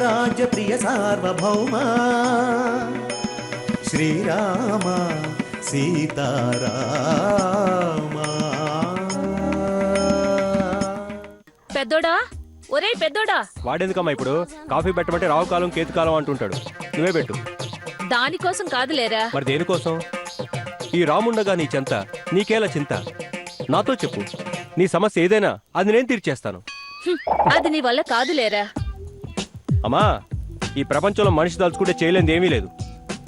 రాజ్య ప్రియ సార్వభౌమ శ్రీరామ సీతారామ. పెద్దోడా, ఒరే పెద్దోడా. వాడేందుకమ్మా ఇప్పుడు? కాఫీ పెట్టమంటే రావు కాలం కేతు కాలం అంటుంటాడు. నువ్వే పెట్టు. దానికోసం కాదులేరా. మరి దేనికోసం? ఈ రాముండగా నీ చెంత నీకేలా చింత? నాతో చెప్పు, నీ సమస్య ఏదైనా అది నేను తీర్చేస్తాను. అది నీ వల్ల కాదులేరా. అమ్మా, ఈ ప్రపంచంలో మనిషి తలుచుకుంటే చేయలేనిది ఏమీ లేదు.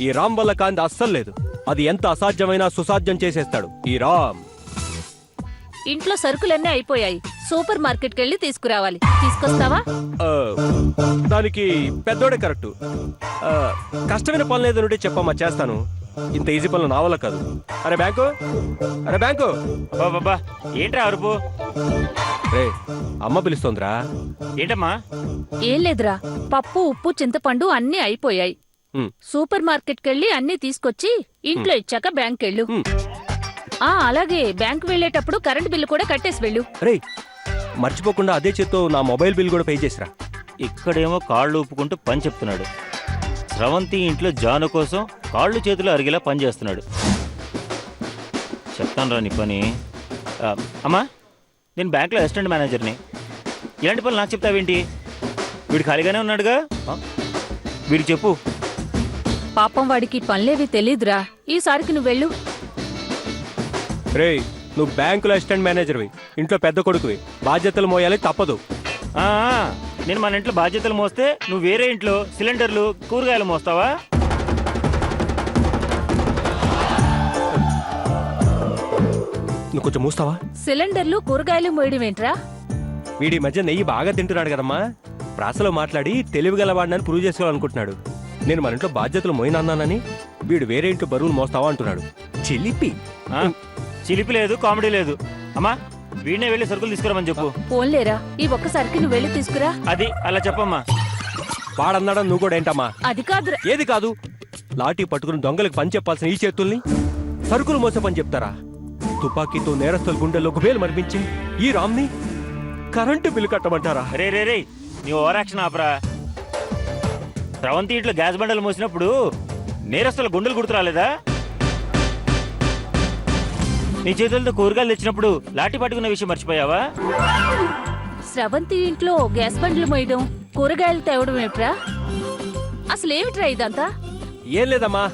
ఈ రామ్ వల్ల కాంతి అస్సలు లేదు. అది ఎంత అసాధ్యమైనా సుసాధ్యం చేసేస్తాడు ఈ రామ్. ఇంట్లో సరుకులన్నీ అయిపోయాయి. సూపర్ మార్కెట్కి వెళ్ళి తీసుకురావాలి. తీసుకొస్తావా? దానికి పెద్దోడే కరెక్టు. కష్టమైన పనులు ఏదైనా చెప్పమ్మా, చేస్తాను. ఇంత ఈజీ పనులు నా వల్ల కాదు. అరే బ్యాంకు, అరే బ్యాంకు. బాబా ఏంట్రా అరుపు? రే, అమ్మ పిలుస్తోందిరా. ఏంటమ్మా? ఏం లేదురా, పప్పు ఉప్పు చింతపండు అన్నీ అయిపోయాయి. సూపర్ మార్కెట్కి వెళ్ళి అన్నీ తీసుకొచ్చి ఇంట్లో ఇచ్చాక బ్యాంక్ వెళ్ళు. అలాగే బ్యాంక్ వెళ్ళేటప్పుడు కరెంట్ బిల్లు కూడా కట్టేసి వెళ్ళు. రే, మర్చిపోకుండా అదే చేత్తో నా మొబైల్ బిల్ కూడా పే చేసిరా. ఇక్కడేమో కాళ్ళు ఊపుకుంటూ పని చెప్తున్నాడు. స్రవంతి ఇంట్లో జాను కోసం కాళ్ళు చేతులు అరిగేలా పని చేస్తున్నాడు. చెప్తాను రా నీ పని. అమ్మా, నేను బ్యాంక్లో అసిస్టెంట్ మేనేజర్ని. ఇలాంటి పనులు నాకు చెప్తావేంటి? వీడు ఖాళీగానే ఉన్నాడుగా, వీడికి చెప్పు. పాపం వాడికి పనులేవి తెలీదురా. ఈసారికి నువ్వు వెళ్ళు. రే, నువ్వు బ్యాంకులో అసిస్టెంట్ మేనేజర్వి, ఇంట్లో పెద్ద కొడుకువి, బాధ్యతలు మోయాలి తప్పదు. నేను మన ఇంట్లో బాధ్యతలు మోస్తే నువ్వు వేరే ఇంట్లో సిలిండర్లు కూరగాయలు మోస్తావా? నువ్వు కొంచెం మూస్తావా? సిలిండర్లు కూరగాయలు మోయడం ఏంట్రా? వీడి మధ్య నెయ్యి బాగా తింటున్నాడు కదమ్మా. ప్రాసలో మాట్లాడి తెలివిగలవాడినని ప్రూవ్ చేసుకోవాలనుకుంటున్నాడు. నేను మన ఇంట్లో బాధ్యతలు మోయినన్నానని వీడు వేరే ఇంట్లో బరువులు మోస్తావా అంటున్నాడు. చిలిపి. చిలిపి లేదు, కామెడీ లేదు. అమ్మా, వీడినే వెళ్ళి సరుకులు తీసుకురామని చెప్పు. పోన్లేరా, ఈ ఒక్కసారికి నువ్వు వెళ్ళి తీసుకురా. అది అలా చెప్పమ్మా. వాడన్నాడని నువ్వు కూడా ఏంటమ్మా? అది కాదురా. ఏది కాదు? లాఠీ పట్టుకుని దొంగలకు పని చెప్పాల్సిన ఈ చేతుల్ని సరుకులు మోసే పని చెప్తారా? తుపాకీతో నేరస్తుల గుండెల్లో గుబేలు మరిపించి ఈ రామ్ని కరెంటు బిల్లు కట్టమంటారా? రే రే రే, నీ ఓవర్ యాక్షన్ ఆపరా. స్రవంతి ఇంట్లో గ్యాస్ బండలు మోసినప్పుడు నేరస్తుల గుండెలు గుర్తురాలేదా? నీ చేతులతో కూరగాయలు తెచ్చినప్పుడు లాఠీ పట్టుకున్న విషయం మర్చిపోయావా? స్రవంతి ఇంట్లో గ్యాస్ బండ్లు మోయడం, కూరగాయలు తేవడం ఏమిట్రా? అసలేమిట్రా ఇదంతా? ఏం లేదమ్మా.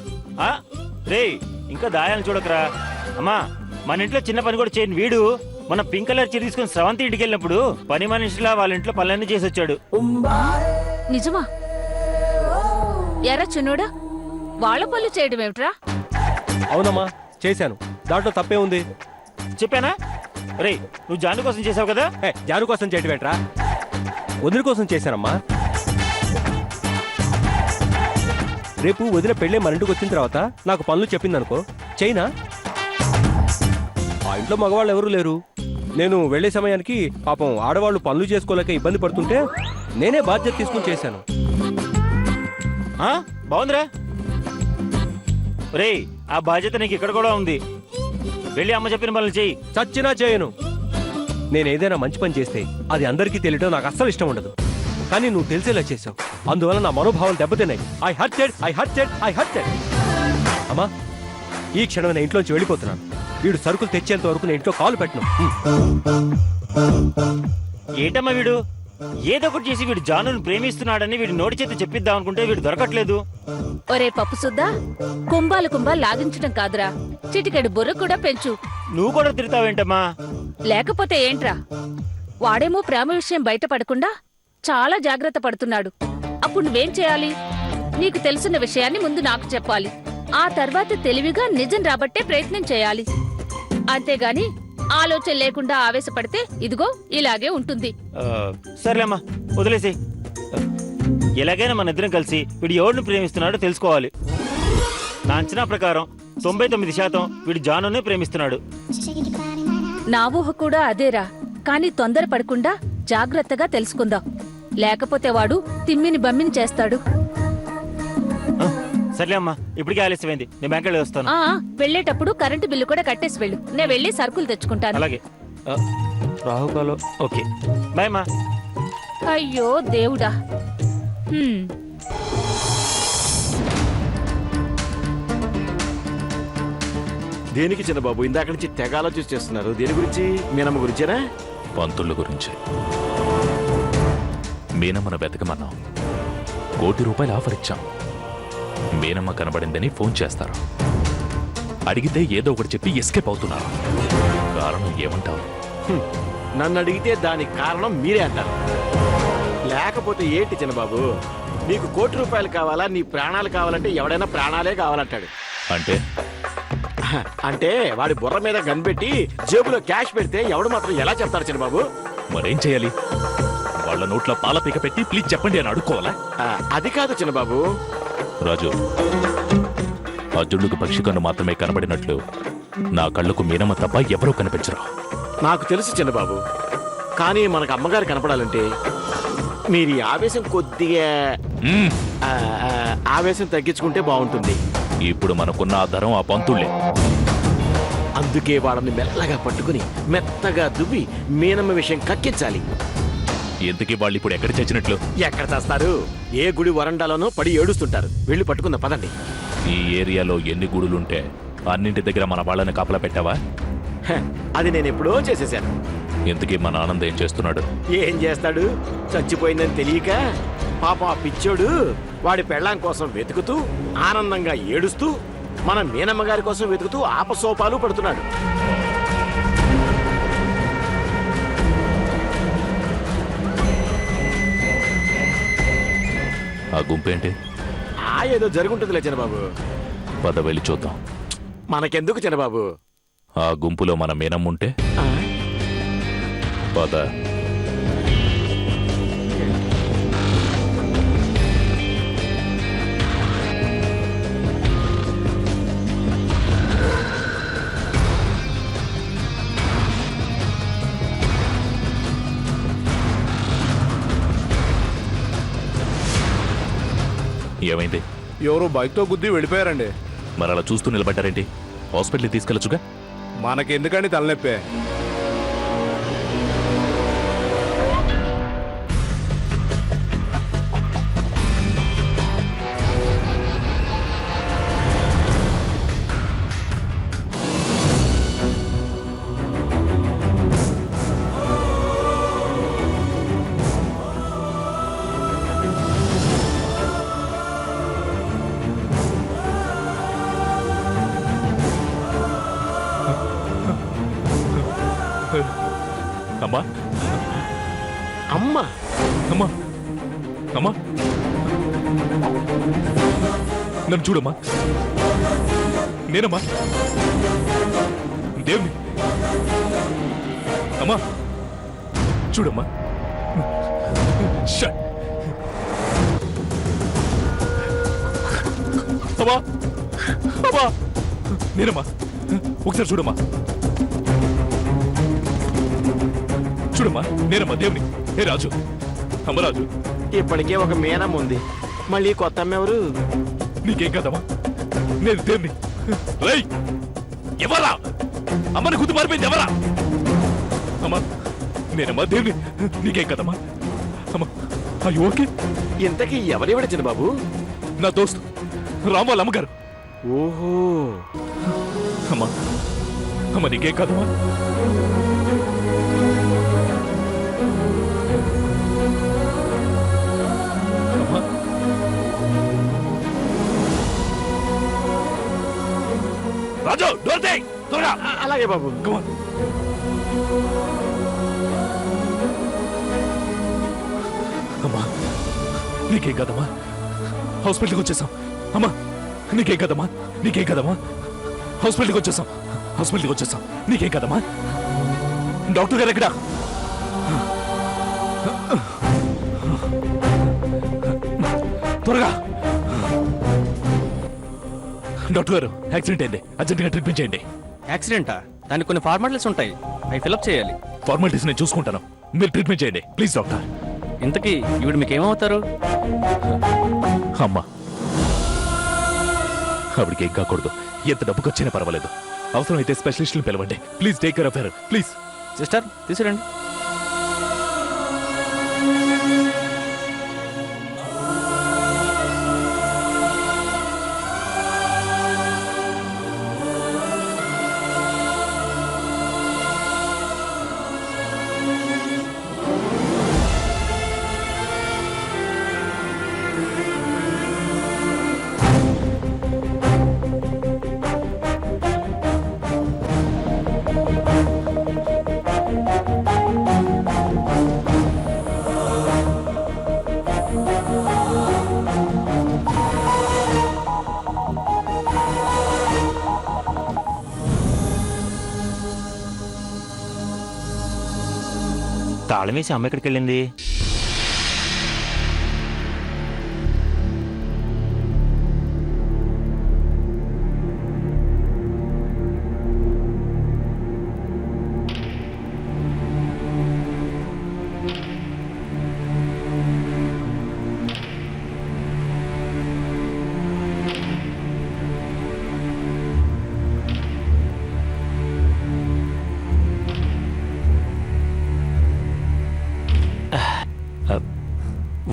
రే, ఇంకా దాయాలను చూడకరా. అమ్మా, మన ఇంట్లో చిన్న పని కూడా చేయని వీడు మన పింక్ కలర్ చీర తీసుకుని స్రవంతి ఇంటికి వెళ్ళినప్పుడు పని మనిషిలా వాళ్ళ ఇంట్లో పనులన్నీ చేసి వచ్చాడు. నిజమా? ఎరా చిన్నోడా, వాళ్ళ పనులు చేయడం ఏమిట్రా? అవునమ్మా, చేశాను. దాంట్లో తప్పే ఉంది. చెప్పానా? రే, నువ్వు జాను కోసం చేసావు కదా. జాను కోసం చేయడం ఏంట్రా? వదిన కోసం చేశానమ్మా. రేపు వదిన పెళ్ళే మన ఇంటికి వచ్చిన తర్వాత నాకు పనులు చెప్పిందనుకో, చైనా. ఆ ఇంట్లో మగవాళ్ళు ఎవరూ లేరు. నేను వెళ్లే సమయానికి పాపం ఆడవాళ్ళు పనులు చేసుకోలేక ఇబ్బంది పడుతుంటే నేనే బాధ్యత తీసుకుని చేశాను. బాగుందిరా. రే, ఆ బాధ్యత నీకు ఇక్కడ కూడా ఉంది. వెళ్ళి అమ్మ చెప్పిన పనులు చెయ్యి. చచ్చినా చేయను. నేనేదైనా మంచి పని చేస్తే అది అందరికీ తెలియటం నాకు అస్సలు ఇష్టం ఉండదు. కానీ నువ్వు తెలిసేలా చేసావు, అందువల్ల నా మనోభావాలు దెబ్బతిన్నాయి. I hurted. అమ్మా, ఈ క్షణమైన ఇంట్లోంచి వెళ్ళిపోతున్నాను. వీడు సరుకులు తెచ్చేంత వరకు నేను ఇంట్లో కాలు పెట్టను. ఏంటమ్మా వీడు? ఏదో ఒకటి చేసి వీడు జానును ప్రేమిస్తున్నాడని వీడు నోటి చేతి చెప్పిద్దాం అనుకుంటే వీడు దొరకట్లేదు. ఒరే పప్పు సుద్దా, కుంభాలు లాగించడం కాదురా, చిటికెడు బుర్ర కూడా పెంచు. నువ్వు కూడా తిడతావేంటమ్మా? లేకపోతే ఏంట్రా? వాడేమో ప్రేమ విషయం బయటపడకుండా చాలా జాగ్రత్త పడుతున్నాడు. అప్పుడు నువ్వేం చేయాలి? నీకు తెలిసిన విషయాన్ని ముందు నాకు చెప్పాలి. ఆ తర్వాత తెలివిగా నిజం రాబట్టే ప్రయత్నం చేయాలి. అంతేగాని ఆలోచన లేకుండా ఆవేశపడితే ఇదిగో ఇలాగే ఉంటుంది. సర్లేమ్మా, వదిలేసి. ఎలాగైనా మన ఇద్దరం కలిసి వీడు ఎవరిని ప్రేమిస్తున్నాడో తెలుసుకోవాలి. నా అంచనా ప్రకారం 99% వీడు జానునే ప్రేమిస్తున్నాడు. నా ఊహ కూడా అదేరా. కానీ తొందరపడకుండా జాగ్రత్తగా తెలుసుకుందాం. లేకపోతే వాడు తిమ్మిని బమ్మిని చేస్తాడు. సర్లే అమ్మా, ఇప్పటికే ఆలస్యమైంది. నేను బ్యాంక్ వెళ్ళి వస్తాను. వెళ్ళేటప్పుడు కరెంటు బిల్లు కూడా కట్టేసి వెళ్ళు. నేను వెళ్ళి సరుకులు తెచ్చుకుంటాను. అలాగే. రాహుకాలం. ఓకే, బాయ్ అమ్మా. అయ్యో దేవుడా, హ్మ్. దేనికి చిన్నబాబు ఇందాక నుంచి తెగ ఆలోచన చేస్తున్నారు? దేని గురించి? మీనమ్మ గురించేనా? పంతుళ్ళ గురించి. మీనమ్మను వెతకమన్నాం, ₹1,00,00,000 ఆఫర్ ఇచ్చాం. మీనమ్మ కనబడిందని ఫోన్ చేస్తారు, అడిగితే ఏదో ఒకటి చెప్పి ఎస్కేప్ అవుతున్నారు. కారణం ఏమంటావు? నన్ను అడిగితే దానికి కారణం మీరే అంటారు. లేకపోతే ఏంటి చిన్నబాబు? నీకు ₹1,00,00,000 కావాలా, నీ ప్రాణాలు కావాలంటే ఎవడైనా ప్రాణాలే కావాలంటాడు. అంటే అంటే వాడి బుర్ర మీద గన్ పెట్టి జేబులో క్యాష్ పెడితే ఎవడు మాత్రం ఎలా చెప్తాడు చిన్నబాబు? మరేం చేయాలి? వాళ్ళ నోట్ల పాల పీక పెట్టి ప్లీజ్ చెప్పండి అని అడుక్కోవాలా? అది కాదు చిన్నబాబు. రాజు, అర్జునుడికి పక్షి కన్ను మాత్రమే కనబడినట్లు నా కళ్ళకు మీనమ్మ తప్ప ఎవరూ కనిపించరు. నాకు తెలుసు చిన్నబాబు, కానీ మనకు అమ్మగారు కనపడాలంటే మీరు ఈ ఆవేశం కొద్దిగా మ్మ్. ఆవేశం తగ్గించుకుంటే బాగుంటుంది. ఇప్పుడు మనకున్న ఆధారం ఆ పంతుళ్ళే. అందుకే వాళ్ళని మెల్లగా పట్టుకుని మెత్తగా దువ్వి మీనమ్మ విషయం కక్కించాలి. ఎందుకీ వాళ్ళు ఇప్పుడు ఎక్కడ చచ్చినట్లు? ఎక్కడ చేస్తారు? ఏ గుడి వరండాలోనో పడి ఏడుస్తుంటారు. వెళ్ళి పట్టుకుందాం పదండి. ఈ ఏరియాలో ఎన్ని గుడులుంటే అన్నింటి దగ్గర మన వాళ్ళని కాపలా పెట్టావా? హ, అది నేను ఎప్పుడో చేసేసాను. ఎందుకీ మన ఆనందం ఏం చేస్తున్నాడు? ఏం చేస్తాడు? చచ్చిపోయిందని తెలియక పాపం ఆ పిచ్చోడు వాడి పెళ్ళాం కోసం వెతుకుతూ ఆనందంగా ఏడుస్తూ మన మీనమ్మ గారి కోసం వెతుకుతూ ఆపసోపాలు పడుతున్నాడు. ఆ గుంపేంటి? ఏదో జరుగుంటుందిలే చిన్నబాబు. పద వెళ్ళి చూద్దాం. మనకెందుకు చిన్నబాబు? ఆ గుంపులో మన మీనమ్ముంటే ఆ? పద. ఏమైంది? ఎవరో బైక్తో గుద్ది వెళ్ళిపోయారండి. మరి అలా చూస్తూ నిలబడ్డారేంటి? హాస్పిటల్కి తీసుకెళ్ళొచ్చుగా. మనకెందుకండి తలనొప్పి? అమ్మా, అమ్మ అమ్మా, అమ్మా, నన్ను చూడమ్మా. నేనమ్మా, దేవుని. అమ్మా చూడమ్మా. షట్. అమ్మా, అమ్మా, నేనమ్మా. ఒకసారి చూడమ్మా, చూడమ్మా, నేనమ్మా దేవుని. ఏ రాజు, అమ్మ రాజు. ఇప్పటికే ఒక మీనమ్మ ఉంది, మళ్ళీ కొత్త అమ్మ ఎవరు? నీకేం కదమ్మా, నేను దేవుని. రై, ఎవరా అమ్మని గుర్తు మారిపోయింది? ఎవరా? అమ్మా, నేనమ్మా దేవుని. నీకేం కదమ్మా? అమ్మా, అయ్యో ఓకే. ఇంతకీ ఎవరెవడ చిన్నబాబు? నా దోస్తు రామ్ వాళ్ళ అమ్మగారు. ఓహో, అమ్మా, అమ్మ నీకేం కదమ్మా? అమ్మా, రాజు డోర్ దే త్వరగా. అలాగే బాబు. Come on. అమ్మా, నీకేం కదమ్మా? హాస్పిటల్కి వచ్చేసాం. అమ్మా, నీకేం కదమ్మా? నీకేం కదమ్మా? హాస్పిటల్కి వచ్చేసాం. హాస్పిటల్కి వచ్చేసాం. నీకేం కదమ్మా? డాక్టర్ గారు ఎక్కడా? త్వరగా. డాక్టర్ గారు, యాక్సిడెంట్ అయింది, అర్జెంట్గా ట్రీట్మెంట్ చేయండి. యాక్సిడెంటా? దానికి కొన్ని ఫార్మాలిటీస్ ఉంటాయి, అవి ఫిలప్ చేయాలి. ఫార్మాలిటీస్ నేను చూసుకుంటాను, మీరు ట్రీట్మెంట్ చేయండి ప్లీజ్ డాక్టర్. ఇంతకీ ఈవిడ మీకు ఏమవుతారు? అమ్మా, ఆవిడికి ఏం కాకూడదు. ఎంత డబ్బుకి వచ్చినా పర్వాలేదు. అవసరమైతే స్పెషలిస్టులు పిలవండి. Please take care of her please. Sister తీసుకురండి. తాళం వేసి అమ్మ ఎక్కడికి వెళ్ళింది?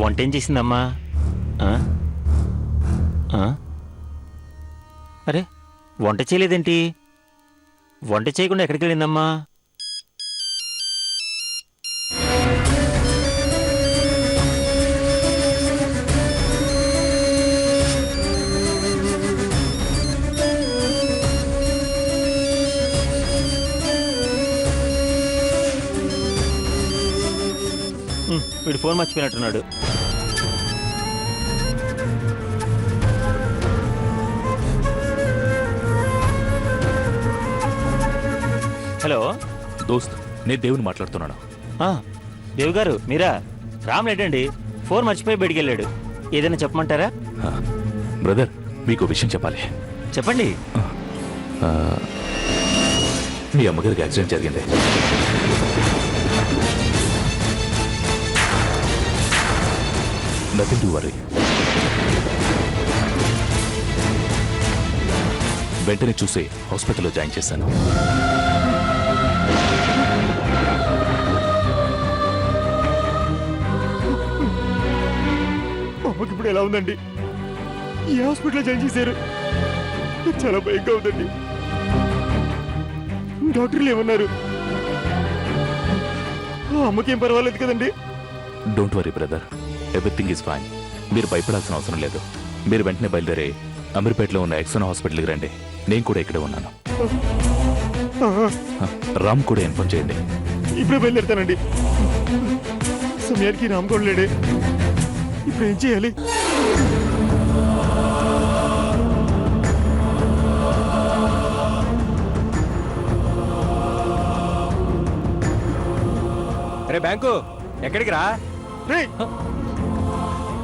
వంట ఏం చేసిందమ్మా? ఆ? ఆ? అరే వంట చేయలేదేంటి? వంట చేయకుండా ఎక్కడికి వెళ్ళిందమ్మా? వీడు ఫోన్ మర్చిపోయినట్టున్నాడు. హలో దోస్త్, నేను దేవుని మాట్లాడుతున్నాను. దేవ్ గారు మీరా? రామ్ లేటండి, ఫోన్ మర్చిపోయి బయటికి వెళ్ళాడు. ఏదైనా చెప్పమంటారా? బ్రదర్, మీకు విషయం చెప్పాలి. చెప్పండి. మీ అమ్మగారికి యాక్సిడెంట్ జరిగింది. Nothing to worry. వెంటనే చూసి హాస్పిటల్లో జాయిన్ చేశాను. అమ్మకి ఇప్పుడు ఎలా ఉందండి? ఈ హాస్పిటల్లో జాయిన్ చేశారు. చాలా భయంగా ఉందండి. డాక్టర్లు ఏమన్నారు? అమ్మకి ఏం పర్వాలేదు కదండి? Don't worry brother, everything is fine. మీరు భయపడాల్సిన అవసరం లేదు. మీరు వెంటనే బయలుదేరి అమీర్పేటలో ఉన్న ఎక్సన్ హాస్పిటల్కి రండి. నేను కూడా ఇక్కడే ఉన్నాను. రామ్ కూడా ఇన్ఫార్మ్ చేయండి. ఇప్పుడే బయలుదేరుతానండి. సమయానికి రామ్ కూడా లేడే. ఇప్పుడు ఏం చేయాలి? రే బ్యాంకు, ఎక్కడికి రా?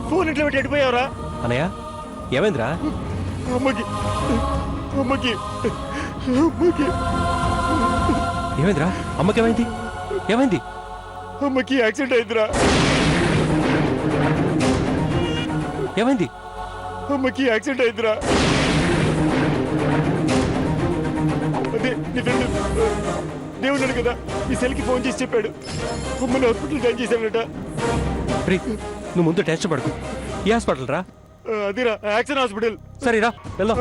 ఫోన్ ఇంట్లో పెట్టి ఎడిపోయావరా? అనయ్య, ఏమైందిరా? అమ్మకి అమ్మకి అమ్మకి ఏమైందిరా? అమ్మకేమైంది? ఏమైంది? అమ్మకి యాక్సిడెంట్ అయిందిరా. ఏమైంది? అమ్మకి యాక్సిడెంట్ అయిందిరా. అదే నీ ఫ్రెండ్ దేవున్నాడు కదా, ఈ సెల్కి ఫోన్ చేసి చెప్పాడు. అమ్మని హాస్పిటల్ జాయిన్ చేశాడట. రే, నువ్వు ముందు టెస్ట్ పడుకో. ఈ హాస్పిటల్ రా? అదిరా, యాక్షన్ హాస్పిటల్. సరేరా, వెళ్దాం.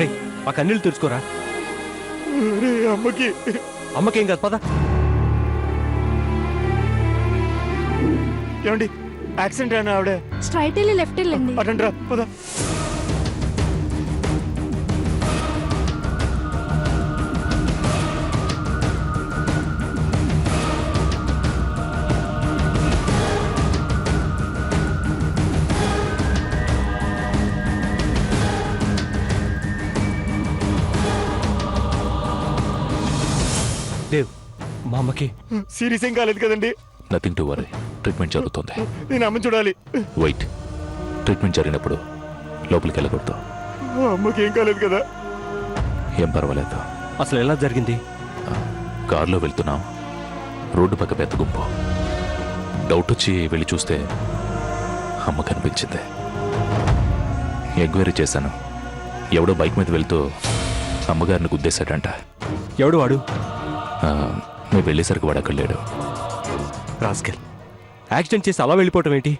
రే, ఆ కన్నీళ్ళు తెరుచుకోరా. అమ్మకి అమ్మకేం కాదు, పద. ఏమండి యాక్సిడెంట్ అయినా ఆవిడ? స్ట్రైట్ వెళ్ళి లెఫ్ట్ వెళ్ళండి. అటండ్రా, పద. దేవ్, మా అమ్మకి సీరియస్ ఏం కాలేదు కదండి? నథింగ్ టు వరీ, ట్రీట్మెంట్ జరుగుతుంది. నేను అమ్మని చూడాలి. వెయిట్, ట్రీట్మెంట్ జరిగినప్పుడు లోపలికి వెళ్ళకూడదు. అమ్మకి ఏం కాలేదు కదా? ఏం పర్వాలేదు. అసలు ఎలా జరిగింది? కారులో వెళ్తున్నాం, రోడ్డు పక్క పెద్ద గుంపు. డౌట్ వచ్చి వెళ్ళి చూస్తే అమ్మ కనిపించింది. ఎంక్వైరీ చేశాను. ఎవడో బైక్ మీద వెళ్తూ అమ్మగారిని గుద్దేశాడంట. ఎవడు వాడు? మేము వెళ్ళేసరికి వాడు అక్కడ లేడు. రాస్కెల్, యాక్సిడెంట్ చేసి అలా వెళ్ళిపోవటం ఏంటి?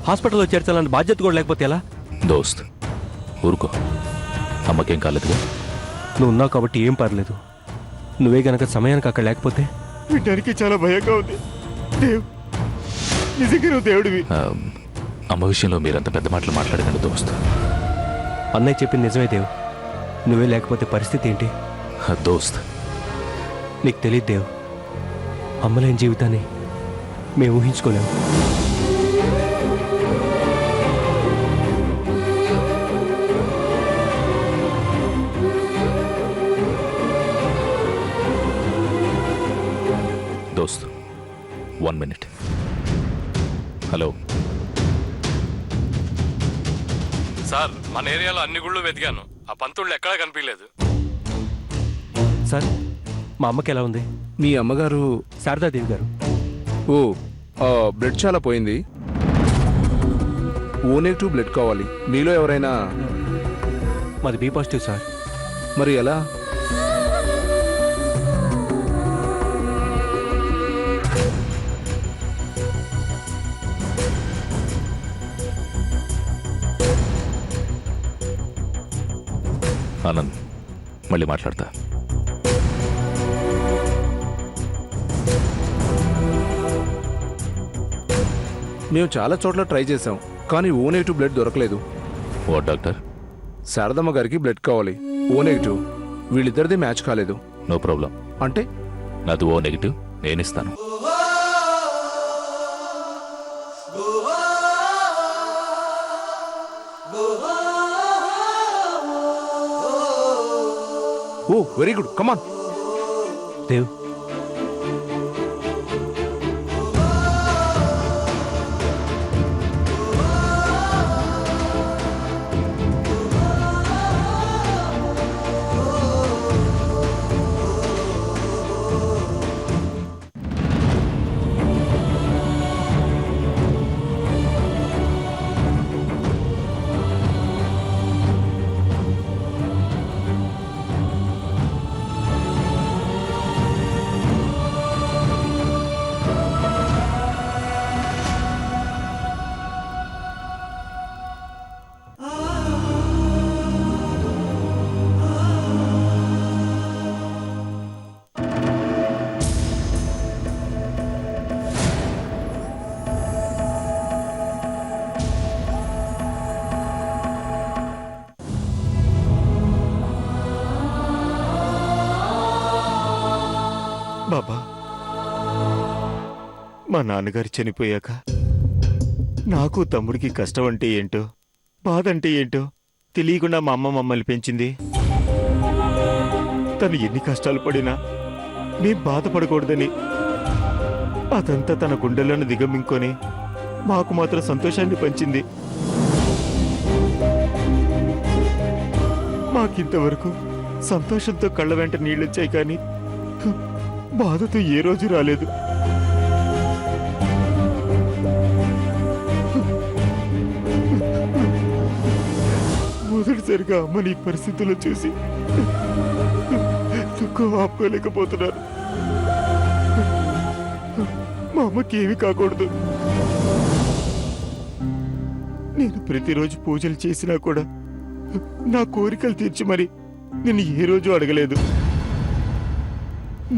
హాస్పిటల్లో చేర్చాలన్న బాధ్యత కూడా లేకపోతే ఎలా? దోస్త్ ఊరుకో, అమ్మకేం కాలేదుగా. నువ్వు ఉన్నావు కాబట్టి ఏం పర్లేదు. నువ్వే గనక సమయానికి అక్కడ లేకపోతే వినడానికి చాలా భయంగా ఉంది. దేవ్, నిజంగా నువ్వు దేవుడివి. అమ్మ విషయంలో మీరంత పెద్ద మాటలు మాట్లాడకండి దోస్త్. అన్నయ్య చెప్పింది నిజమే దేవ్. నువ్వే లేకపోతే పరిస్థితి ఏంటి? దోస్త్ నీకు తెలియదు దేవ్, అమ్మలేని జీవితాన్ని మేము ఊహించుకోలేము. దోస్త్ 1 minute. హలో సార్, మన ఏరియాలో అన్ని గుళ్ళు వెతికాను, ఆ పంతుళ్ళు ఎక్కడా కనిపించలేదు. సార్, మా అమ్మకి ఎలా ఉంది? మీ అమ్మగారు? శారదాదేవి గారు. ఓ, బ్లడ్ చాలా పోయింది. O-2 బ్లడ్ కావాలి. మీలో ఎవరైనా? మాది బి పాజిటివ్ సార్. మరి ఎలా? ఆనంద్, మళ్ళీ మాట్లాడతా. మేము చాలా చోట్ల ట్రై చేసాం, కానీ O-2 బ్లడ్ దొరకలేదు. ఓ డాక్టర్, శారదమ్మ గారికి బ్లడ్ కావాలి. O-2 వీళ్ళిద్దరిది మ్యాచ్ కాలేదు. No problem. అంటే నాది O-, నేను ఇస్తాను. Oh, very good, come on. Dev, బాబా, మా నాన్నగారు చనిపోయాక నాకు తమ్ముడికి కష్టం అంటే ఏంటో, బాధ అంటే ఏంటో తెలియకుండా మా అమ్మ మమ్మల్ని పెంచింది. తను ఎన్ని కష్టాలు పడినా మేం బాధపడకూడదని అదంతా తన గుండెలను దిగమింకొని మాకు మాత్రం సంతోషాన్ని పంచింది. మాకింతవరకు సంతోషంతో కళ్ళ వెంట నీళ్ళొచ్చాయి, కానీ బాధతో ఏ రోజు రాలేదు. మొదటిసారిగా అమ్మని ఈ పరిస్థితుల్లో చూసి దుఃఖం ఆపుకోలేకపోతున్నాను. మా అమ్మకి ఏమీ కాకూడదు. నేను ప్రతిరోజు పూజలు చేసినా కూడా నా కోరికలు తీర్చి మరి నేను ఏ రోజు అడగలేదు.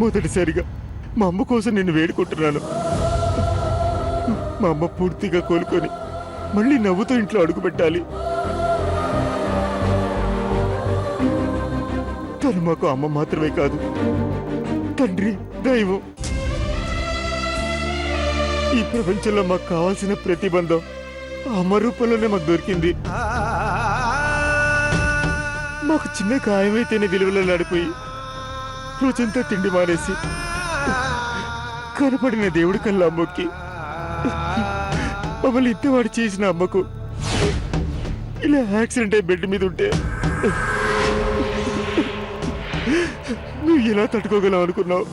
మొదటిసారిగా మా అమ్మ కోసం నేను వేడుకుంటున్నాను. మా అమ్మ పూర్తిగా కోలుకొని మళ్ళీ నవ్వుతూ ఇంట్లో అడుగు పెట్టాలి. తను మాకు అమ్మ మాత్రమే కాదు, తండ్రి, దైవం. ఈ ప్రపంచంలో మాకు కావాల్సిన ప్రతిబంధం అమ్మ రూపంలోనే మాకు దొరికింది. మాకు చిన్న గాయమైతేనే విలువలో నడిపోయి రోజంతా తిండి మానేసి కనపడిన దేవుడి కల్లా అమ్మకి మమ్మల్ని ఇంతవాడు చేసిన అమ్మకు ఇలా యాక్సిడెంట్ అయి బెడ్ మీద ఉంటే నువ్వు ఎలా తట్టుకోగలవు అనుకున్నావు?